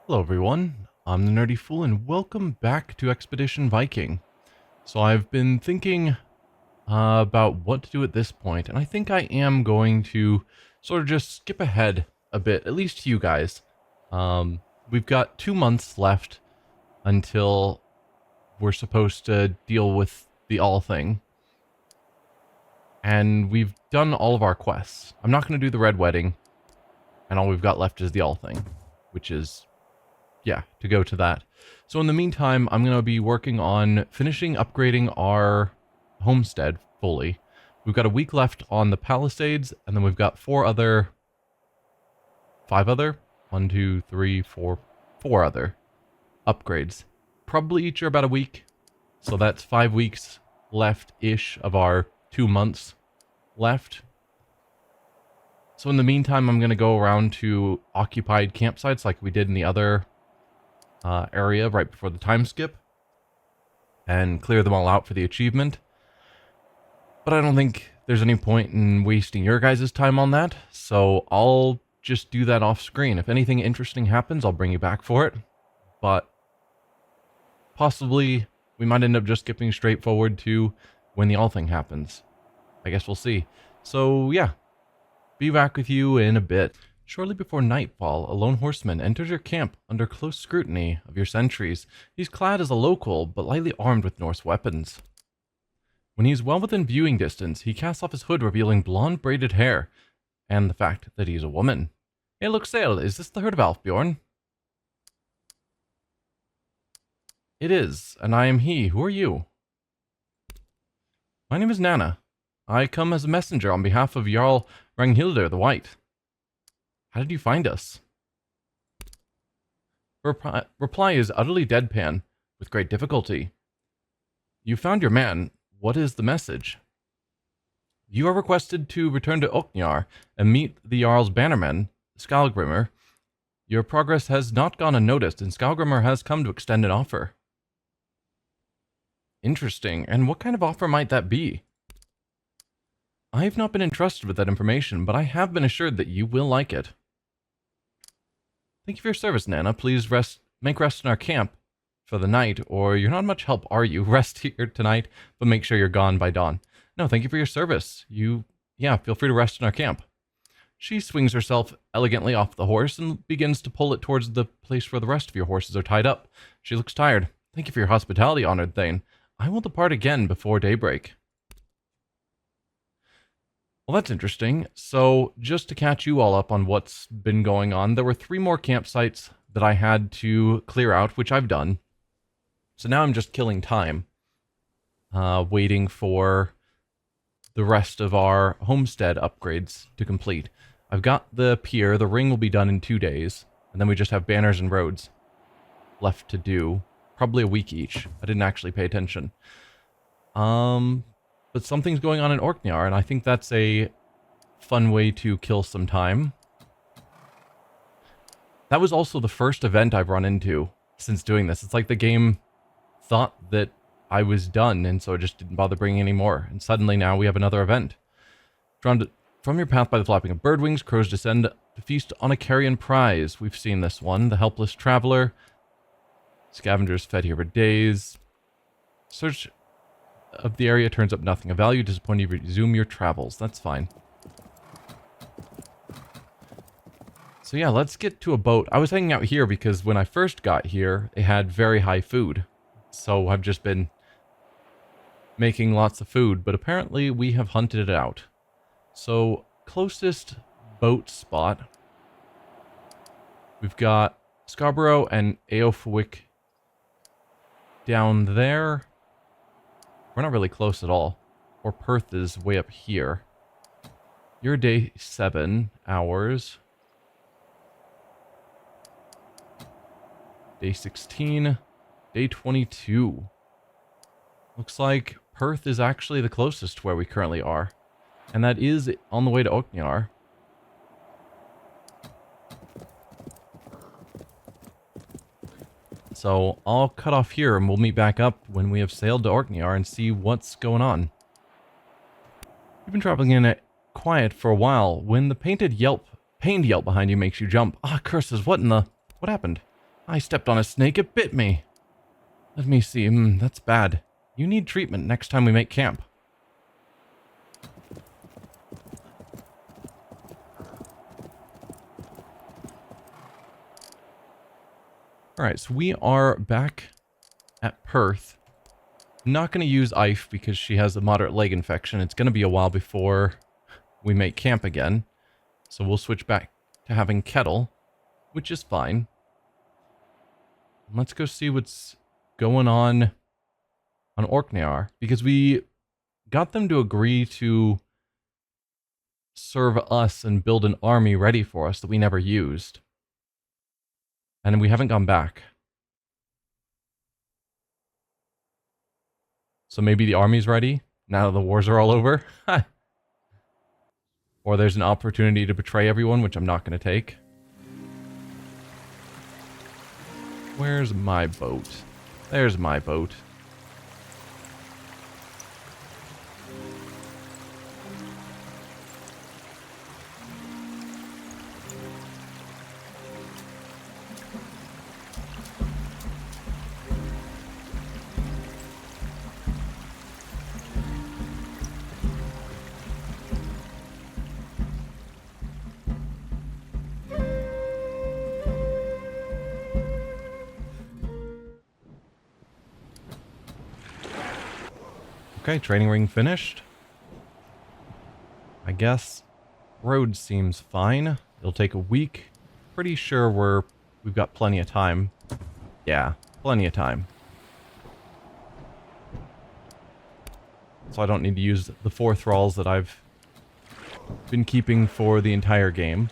Hello everyone, I'm the Nerdy Fool and welcome back to Expedition Viking. So I've been thinking about what to do at this point, and I think I am going to sort of just skip ahead a bit, at least to you guys. We've got 2 months left until we're supposed to deal with the all thing. And we've done all of our quests. I'm not going to do the red wedding, and all we've got left is the all thing, which is to go to that. So in the meantime, I'm going to be working on finishing upgrading our homestead fully. We've got a week left on the Palisades, and then we've got four other upgrades. Probably each are about a week. So that's 5 weeks left-ish of our 2 months left. So in the meantime, I'm going to go around to occupied campsites like we did in the other area right before the time skip and clear them all out for the achievement. But I don't think there's any point in wasting your guys' time on that, so I'll just do that off screen. If anything interesting happens, I'll bring you back for it, but possibly we might end up just skipping straight forward to when the all thing happens. I guess we'll see. So yeah, be back with you in a bit. Shortly before nightfall, a lone horseman enters your camp under close scrutiny of your sentries. He's clad as a local, but lightly armed with Norse weapons. When he is well within viewing distance, he casts off his hood, revealing blonde braided hair, and the fact that he is a woman. Hey, look, Sail, is this the herd of Alfbjorn? It is, and I am he. Who are you? My name is Nana. I come as a messenger on behalf of Jarl Ranghildr the White. How did you find us? Her reply is utterly deadpan, with great difficulty. You found your man. What is the message? You are requested to return to Orkneyjar and meet the Jarl's bannerman, Skallgrimr. Your progress has not gone unnoticed, and Skallgrimr has come to extend an offer. Interesting. And what kind of offer might that be? I have not been entrusted with that information, but I have been assured that you will like it. Thank you for your service, Nana. Please make rest in our camp for the night, or you're not much help, are you? Rest here tonight, but make sure you're gone by dawn. No, thank you for your service. Feel free to rest in our camp. She swings herself elegantly off the horse and begins to pull it towards the place where the rest of your horses are tied up. She looks tired. Thank you for your hospitality, honored Thane. I will depart again before daybreak. Well, that's interesting. So, just to catch you all up on what's been going on, there were 3 more campsites that I had to clear out, which I've done. So now I'm just killing time, waiting for the rest of our homestead upgrades to complete. I've got the pier. The ring will be done in 2 days, and then we just have banners and roads left to do. Probably a week each. I didn't actually pay attention. But something's going on in Orkneyjar, and I think that's a fun way to kill some time. That was also the first event I've run into since doing this. It's like the game thought that I was done, and so it just didn't bother bringing any more. And suddenly now we have another event. Drawn from your path by the flapping of bird wings, crows descend to feast on a carrion prize. We've seen this one. The helpless traveler. Scavengers fed here for days. Search of the area turns up nothing of value. Disappointed, you resume your travels. That's fine. So yeah, let's get to a boat. I was hanging out here because when I first got here, it had very high food. So I've just been making lots of food, but apparently we have hunted it out. So closest boat spot, we've got Scarborough and Eofwick down there. We're not really close at all. Or Perth is way up here. Your day 7 hours. Day 16. Day 22. Looks like Perth is actually the closest to where we currently are. And that is on the way to Orkneyjar. So I'll cut off here and we'll meet back up when we have sailed to Orkneyjar and see what's going on. You've been traveling in it quiet for a while when the pained yelp behind you makes you jump. Ah, curses, what happened? I stepped on a snake, it bit me. Let me see, that's bad. You need treatment next time we make camp. Alright, so we are back at Perth. I'm not going to use Ife because she has a moderate leg infection. It's going to be a while before we make camp again. So we'll switch back to having Kettle, which is fine. Let's go see what's going on Orkneyjar, because we got them to agree to serve us and build an army ready for us that we never used. And we haven't gone back. So maybe the army's ready now that the wars are all over. Or there's an opportunity to betray everyone, which I'm not going to take. Where's my boat? There's my boat. Okay, training ring finished. I guess road seems fine. It'll take a week. Pretty sure we've got plenty of time. Yeah, plenty of time. So I don't need to use the 4 thralls that I've been keeping for the entire game.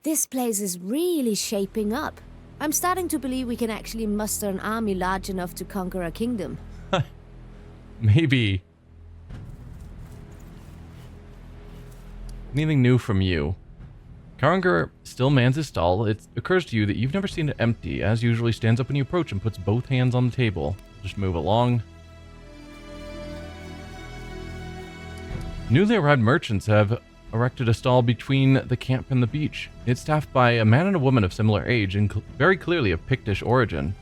This place is really shaping up. I'm starting to believe we can actually muster an army large enough to conquer a kingdom. Maybe. Anything new from you? Karanger still mans his stall. It occurs to you that you've never seen it empty. As usually, stands up when you approach and puts both hands on the table. Just move along. Newly arrived merchants have erected a stall between the camp and the beach. It's staffed by a man and a woman of similar age and very clearly of Pictish origin.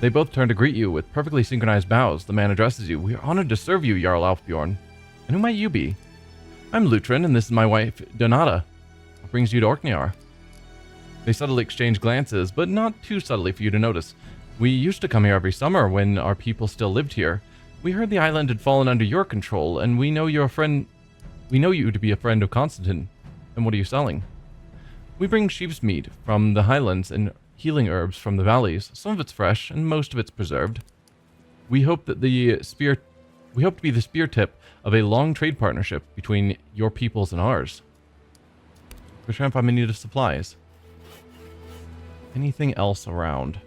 They both turn to greet you with perfectly synchronized bows. The man addresses you. We are honored to serve you, Jarl Alfbjorn. And who might you be? I'm Lutrin, and this is my wife, Donata. What brings you to Orkneyjar? They subtly exchange glances, but not too subtly for you to notice. We used to come here every summer when our people still lived here. We heard the island had fallen under your control, and we know you're a friend. We know you to be a friend of Constantine. And what are you selling? We bring sheep's meat from the highlands and healing herbs from the valleys. Some of it's fresh, and most of it's preserved. We hope to be the spear tip of a long trade partnership between your peoples and ours. We're trying to find many supplies. Anything else around?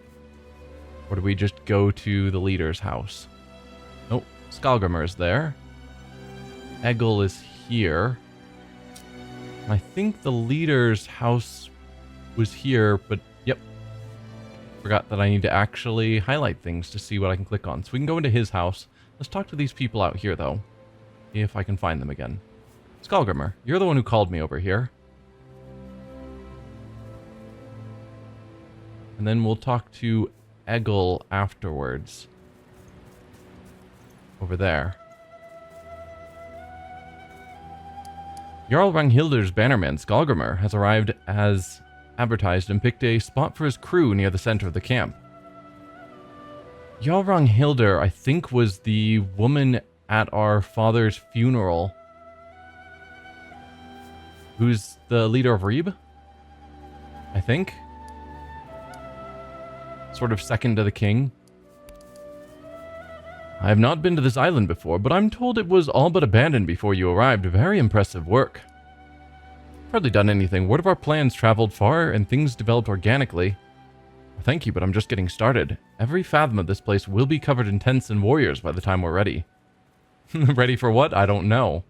Or do we just go to the leader's house? Nope. Skalgrimr is there. Egil is here. And I think the leader's house was here, but yep. Forgot that I need to actually highlight things to see what I can click on. So we can go into his house. Let's talk to these people out here, though. If I can find them again. Skalgrimr, you're the one who called me over here. And then we'll talk to Egil afterwards. Over there. Jarl Ranghilder's bannerman, Skalgrimr, has arrived as advertised and picked a spot for his crew near the center of the camp. Jarl Ranghilder, I think, was the woman at our father's funeral. Who's the leader of Reeb? I think. Sort of second to the king. I have not been to this island before, but I'm told it was all but abandoned before you arrived. Very impressive work. Hardly done anything. Word of our plans traveled far, and things developed organically. Thank you, but I'm just getting started. Every fathom of this place will be covered in tents and warriors by the time we're ready. Ready for what? I don't know.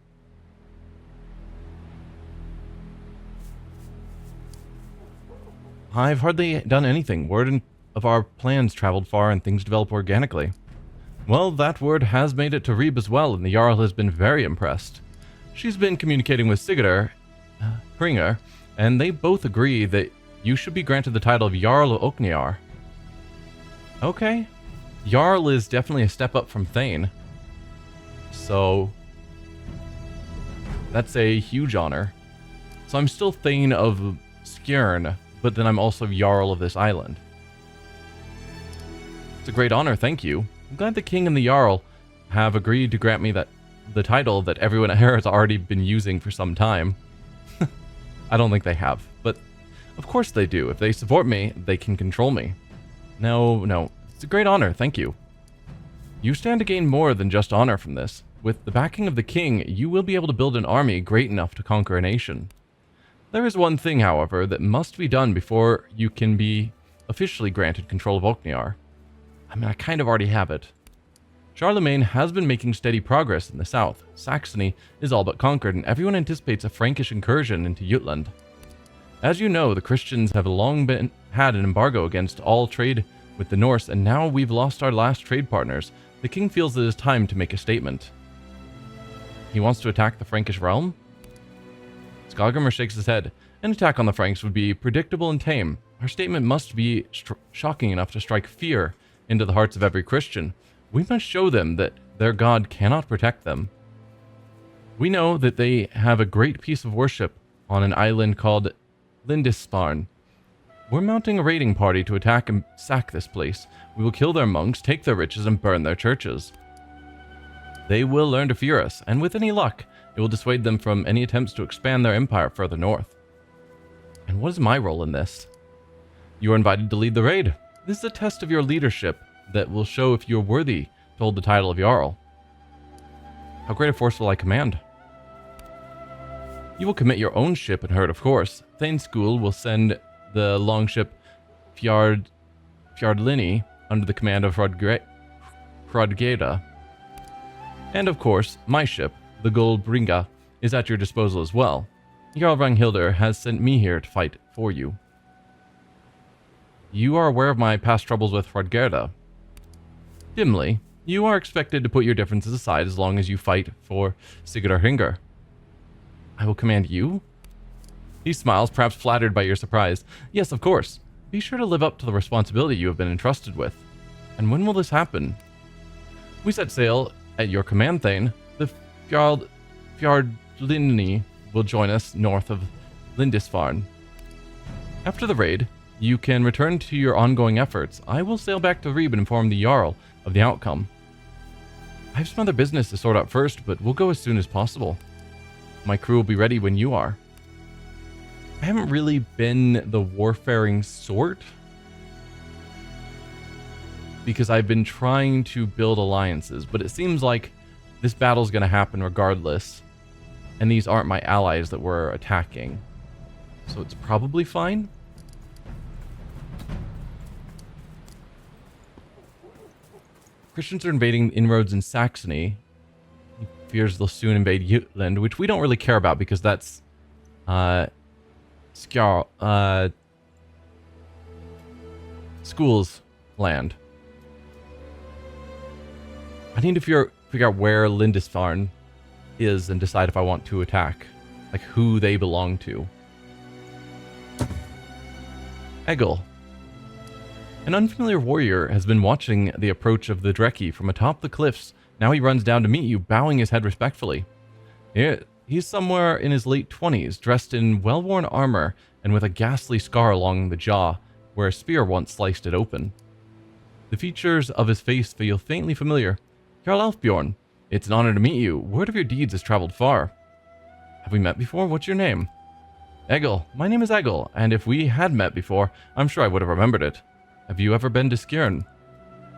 I've hardly done anything. Word of our plans traveled far and things develop organically. Well, that word has made it to Reeb as well, and the Jarl has been very impressed. She's been communicating with Sigurdur, Hringer, and they both agree that you should be granted the title of Jarl of Orkneyjar. Okay. Jarl is definitely a step up from Thane. So, that's a huge honor. So I'm still Thane of Skjern, but then I'm also Jarl of this island. It's a great honor, thank you. I'm glad the king and the Jarl have agreed to grant me the title that everyone here has already been using for some time. I don't think they have, but of course they do. If they support me, they can control me. No, it's a great honor, thank you. You stand to gain more than just honor from this. With the backing of the king, you will be able to build an army great enough to conquer a nation. There is one thing, however, that must be done before you can be officially granted control of Orkneyjar. I mean, I kind of already have it. Charlemagne has been making steady progress in the south. Saxony is all but conquered, and everyone anticipates a Frankish incursion into Jutland. As you know, the Christians have long had an embargo against all trade with the Norse, and now we've lost our last trade partners. The king feels it is time to make a statement. He wants to attack the Frankish realm? Skogrimer shakes his head. An attack on the Franks would be predictable and tame. Our statement must be shocking enough to strike fear into the hearts of every Christian. We must show them that their God cannot protect them. We know that they have a great piece of worship on an island called Lindisfarne. We're mounting a raiding party to attack and sack this place. We will kill their monks, take their riches, and burn their churches. They will learn to fear us, and with any luck, it will dissuade them from any attempts to expand their empire further north. And what is my role in this? You are invited to lead the raid. This is a test of your leadership that will show if you're worthy to hold the title of Jarl. How great a force will I command? You will commit your own ship and herd, of course. Thane's school will send the longship Fjardlini under the command of Hrodgeda. And of course, my ship, the Gullbringa, is at your disposal as well. Jarl Ranghildr has sent me here to fight for you. You are aware of my past troubles with Hrodgeda. Dimly, you are expected to put your differences aside as long as you fight for Sigurdur Hringer. I will command you? He smiles, perhaps flattered by your surprise. Yes, of course. Be sure to live up to the responsibility you have been entrusted with. And when will this happen? We set sail at your command, Thane. The Fjardlini will join us north of Lindisfarne. After the raid, you can return to your ongoing efforts. I will sail back to Reeb and inform the Jarl of the outcome. I have some other business to sort out first, but we'll go as soon as possible. My crew will be ready when you are. I haven't really been the warfaring sort, because I've been trying to build alliances, but it seems like this battle's going to happen regardless, and these aren't my allies that we're attacking, so it's probably fine. Christians are invading inroads in Saxony. He fears they'll soon invade Jutland, which we don't really care about because that's School's land. I need to figure out where Lindisfarne is and decide if I want to attack, like who they belong to. Egil. An unfamiliar warrior has been watching the approach of the Dreki from atop the cliffs. Now he runs down to meet you, bowing his head respectfully. He's somewhere in his late 20s, dressed in well-worn armor and with a ghastly scar along the jaw, where a spear once sliced it open. The features of his face feel faintly familiar. Jarl Alfbjorn, it's an honor to meet you. Word of your deeds has traveled far. Have we met before? What's your name? Egil. My name is Egil, and if we had met before, I'm sure I would have remembered it. Have you ever been to Skjern?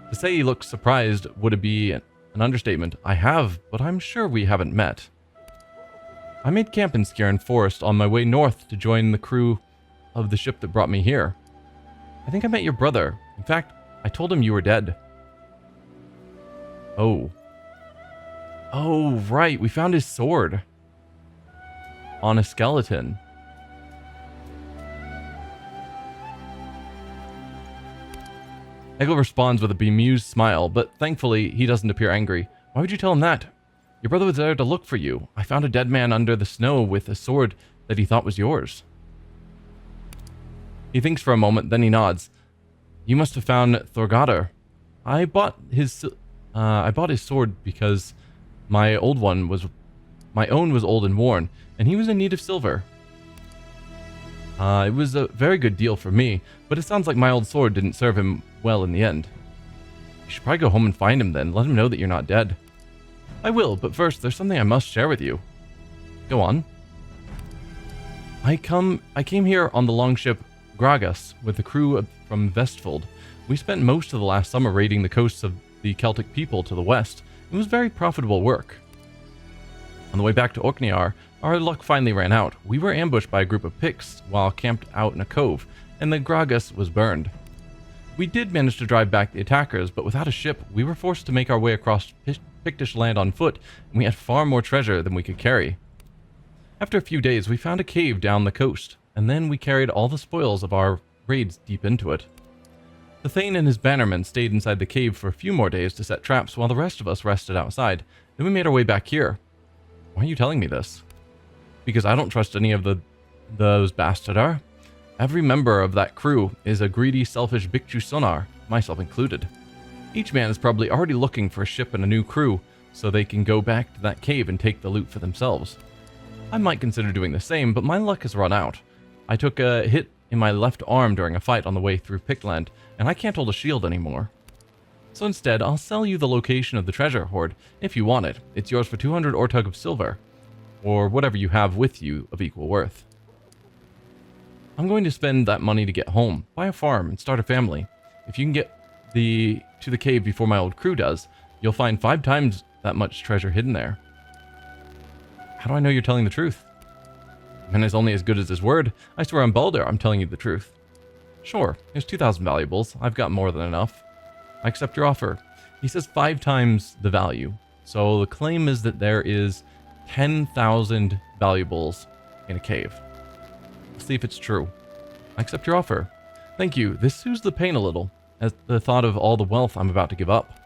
To say he looks surprised would be an understatement. I have, but I'm sure we haven't met. I made camp in Skjern Forest on my way north to join the crew of the ship that brought me here. I think I met your brother. In fact, I told him you were dead. Oh. Oh, right. We found his sword. On a skeleton. Egil responds with a bemused smile, but thankfully he doesn't appear angry. Why would you tell him that? Your brother was there to look for you. I found a dead man under the snow with a sword that he thought was yours. He thinks for a moment, then he nods. You must have found Thorgadr. I bought his sword because my own was old and worn, and he was in need of silver. It was a very good deal for me, but it sounds like my old sword didn't serve him well in the end. You should probably go home and find him then. Let him know that you're not dead. I will, but first, there's something I must share with you. Go on. I came here on the longship Gragas with a crew from Vestfold. We spent most of the last summer raiding the coasts of the Celtic people to the west. It was very profitable work. On the way back to Orkneyjar, our luck finally ran out. We were ambushed by a group of Picts while camped out in a cove, and the Gragas was burned. We did manage to drive back the attackers, but without a ship, we were forced to make our way across Pictish land on foot, and we had far more treasure than we could carry. After a few days, we found a cave down the coast, and then we carried all the spoils of our raids deep into it. The Thane and his bannermen stayed inside the cave for a few more days to set traps while the rest of us rested outside. Then we made our way back here. Why are you telling me this? Because I don't trust any of those bastardar. Every member of that crew is a greedy, selfish Bikchu sonar, myself included. Each man is probably already looking for a ship and a new crew, so they can go back to that cave and take the loot for themselves. I might consider doing the same, but my luck has run out. I took a hit in my left arm during a fight on the way through Pictland, and I can't hold a shield anymore. So instead, I'll sell you the location of the treasure hoard. If you want it, it's yours for 200 ortug of silver, or whatever you have with you of equal worth. I'm going to spend that money to get home, buy a farm, and start a family. If you can get to the cave before my old crew does, you'll find 5 times that much treasure hidden there. How do I know you're telling the truth? Man is only as good as his word. I swear on Baldur, I'm telling you the truth. Sure, here's 2,000 valuables. I've got more than enough. I accept your offer. He says 5 times the value. So the claim is that there is 10,000 valuables in a cave. Let's see if it's true. I accept your offer. Thank you. This soothes the pain a little, as the thought of all the wealth I'm about to give up.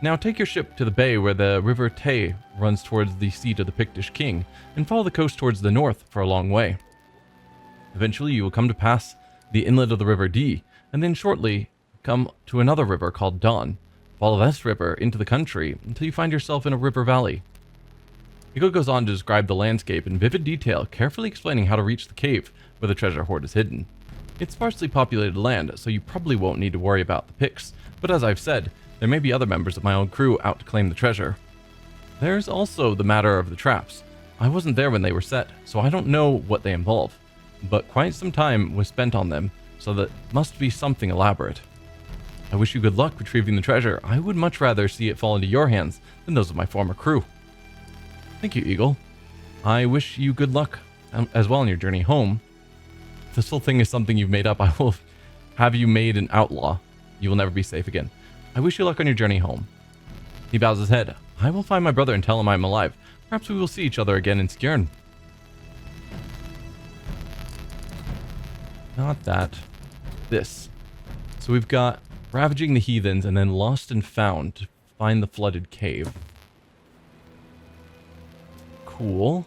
Now take your ship to the bay where the river Tay runs towards the seat of the Pictish king, and follow the coast towards the north for a long way. Eventually you will come to pass the inlet of the river Dee, and then shortly come to another river called Don. Follow this river into the country until you find yourself in a river valley. Hugo goes on to describe the landscape in vivid detail, carefully explaining how to reach the cave where the treasure hoard is hidden. It's sparsely populated land, so you probably won't need to worry about the Picts, but as I've said, there may be other members of my own crew out to claim the treasure. There's also the matter of the traps. I wasn't there when they were set, so I don't know what they involve, but quite some time was spent on them, so that must be something elaborate. I wish you good luck retrieving the treasure. I would much rather see it fall into your hands than those of my former crew. Thank you, Eagle. I wish you good luck as well on your journey home. If this whole thing is something you've made up, I will have you made an outlaw. You will never be safe again. I wish you luck on your journey home. He bows his head. I will find my brother and tell him I'm alive. Perhaps we will see each other again in Skjern. Not that. This. So we've got ravaging the heathens and then lost and found to find the flooded cave. Cool.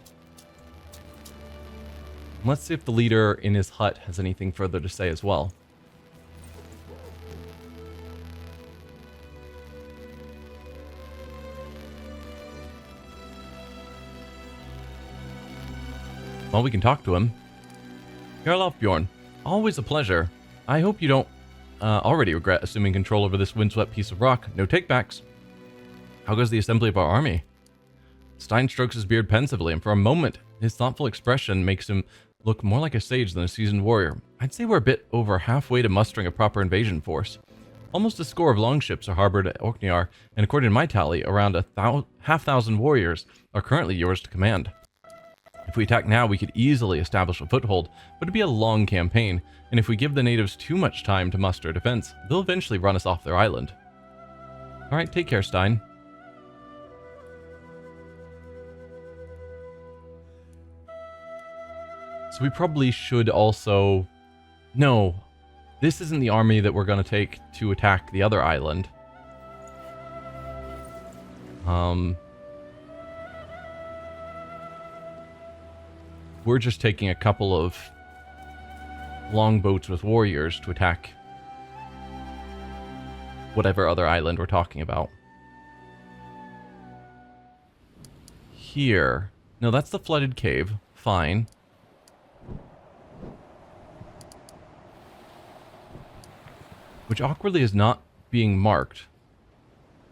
Let's see if the leader in his hut has anything further to say as well. Well, we can talk to him. Jarl Bjorn, always a pleasure. I hope you don't already regret assuming control over this windswept piece of rock. No takebacks. How goes the assembly of our army? Stein strokes his beard pensively, and for a moment, his thoughtful expression makes him look more like a sage than a seasoned warrior. I'd say we're a bit over halfway to mustering a proper invasion force. Almost a score of longships are harbored at Orkneyjar, and according to my tally, around half thousand warriors are currently yours to command. If If we attack now, we could easily establish a foothold, but it'd be a long campaign, and if we give the natives too much time to muster a defense, they'll eventually run us off their island. Alright, take care, Stein. So we probably should also... No, this isn't the army that we're going to take to attack the other island. We're just taking a couple of longboats with warriors to attack whatever other island we're talking about. Here. No, that's the flooded cave. Fine. Which awkwardly is not being marked.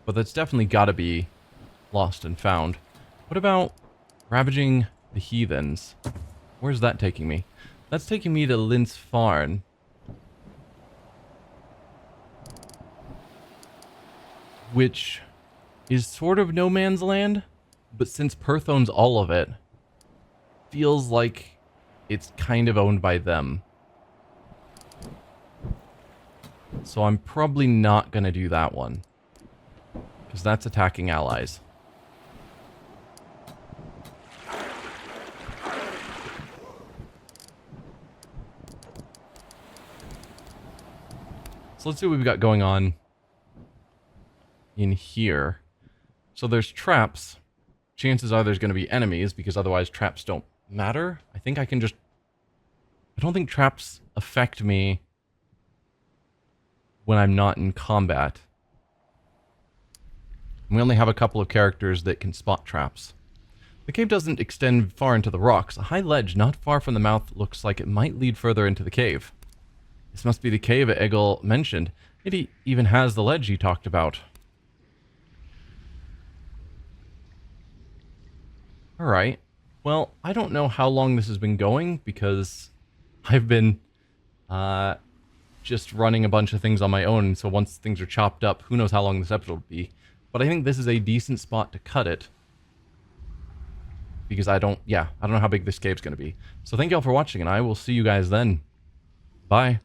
But that's definitely gotta be lost and found. What about ravaging the heathens? Where's that taking me? That's taking me to Linsfarn. Which is sort of no man's land, but since Perth owns all of it, feels like it's kind of owned by them. So I'm probably not going to do that one, because that's attacking allies. So let's see what we've got going on in here. So there's traps. Chances are there's going to be enemies, because otherwise traps don't matter. I think I can just... I don't think traps affect me when I'm not in combat. We only have a couple of characters that can spot traps. The cave doesn't extend far into the rocks. A high ledge not far from the mouth looks like it might lead further into the cave. This must be the cave Egil mentioned. It even has the ledge he talked about. Alright. Well, I don't know how long this has been going, because I've been just running a bunch of things on my own, so once things are chopped up, who knows how long this episode will be. But I think this is a decent spot to cut it, because I don't know how big this cave's going to be. So thank y'all for watching, and I will see you guys then. Bye.